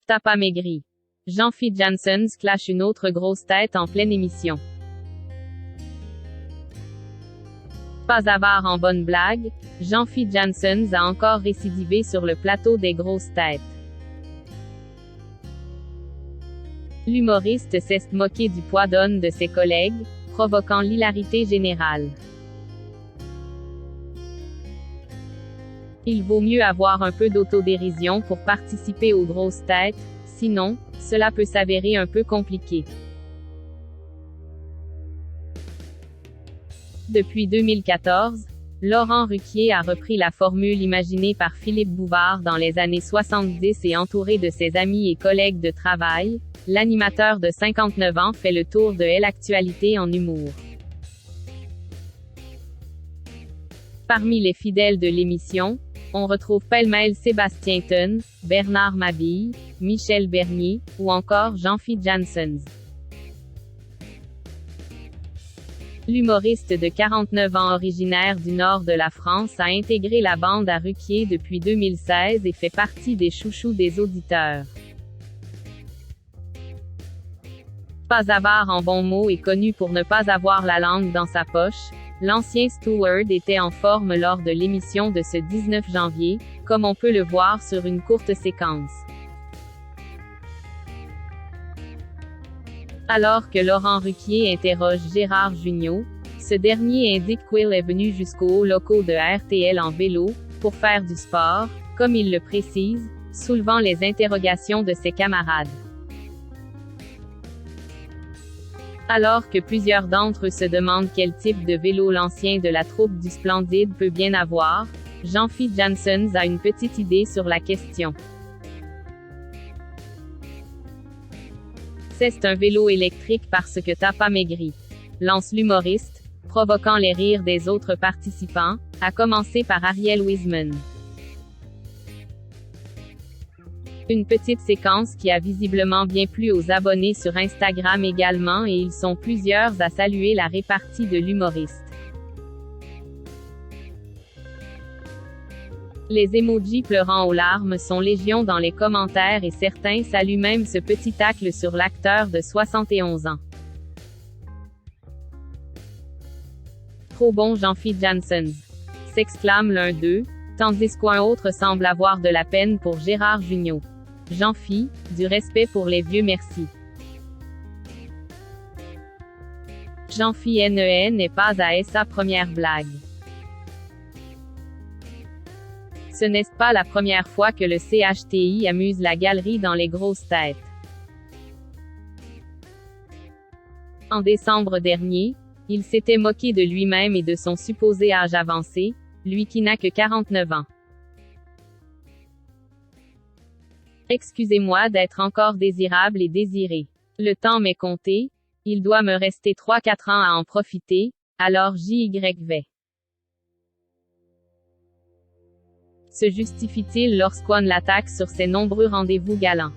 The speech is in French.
Tape maigri. Jean-Philippe Janssens clash une autre grosse tête en pleine émission. Pas avare en bonne blague, Jean-Philippe Janssens a encore récidivé sur le plateau des grosses têtes. L'humoriste s'est moqué du poids d'âne de ses collègues, provoquant l'hilarité générale. Il vaut mieux avoir un peu d'autodérision pour participer aux grosses têtes, sinon, cela peut s'avérer un peu compliqué. Depuis 2014, Laurent Ruquier a repris la formule imaginée par Philippe Bouvard dans les années 70 et entouré de ses amis et collègues de travail, l'animateur de 59 ans fait le tour de l'actualité en humour. Parmi les fidèles de l'émission, on retrouve pêle-mêle Sébastien Toen, Bernard Mabille, Michel Bernier, ou encore Jean-Philippe Janssens. L'humoriste de 49 ans originaire du nord de la France a intégré la bande à Ruquier depuis 2016 et fait partie des chouchous des auditeurs. Pas avare en bons mots et connu pour ne pas avoir la langue dans sa poche, l'ancien steward était en forme lors de l'émission de ce 19 janvier, comme on peut le voir sur une courte séquence. Alors que Laurent Ruquier interroge Gérard Jugnot, ce dernier indique qu'il est venu jusqu'aux hauts locaux de RTL en vélo, pour faire du sport, comme il le précise, soulevant les interrogations de ses camarades. Alors que plusieurs d'entre eux se demandent quel type de vélo l'ancien de la troupe du Splendide peut bien avoir, Jean-Philippe Janssens a une petite idée sur la question. C'est un vélo électrique parce que t'as pas maigri, lance l'humoriste, provoquant les rires des autres participants, à commencer par Ariel Wiesman. Une petite séquence qui a visiblement bien plu aux abonnés sur Instagram également et ils sont plusieurs à saluer la répartie de l'humoriste. Les emojis pleurant aux larmes sont légion dans les commentaires et certains saluent même ce petit tacle sur l'acteur de 71 ans. Trop bon Jean-Philippe Janssens, s'exclame l'un d'eux, tandis qu'un autre semble avoir de la peine pour Gérard Jugnot. Jean-Phi, du respect pour les vieux merci. Jean-Phi NEN n'est pas à sa première blague. Ce n'est pas la première fois que le CHTI amuse la galerie dans les grosses têtes. En décembre dernier, il s'était moqué de lui-même et de son supposé âge avancé, lui qui n'a que 49 ans. Excusez-moi d'être encore désirable et désiré. Le temps m'est compté, il doit me rester 3-4 ans à en profiter, alors j'y vais. Se justifie-t-il lorsqu'on l'attaque sur ses nombreux rendez-vous galants?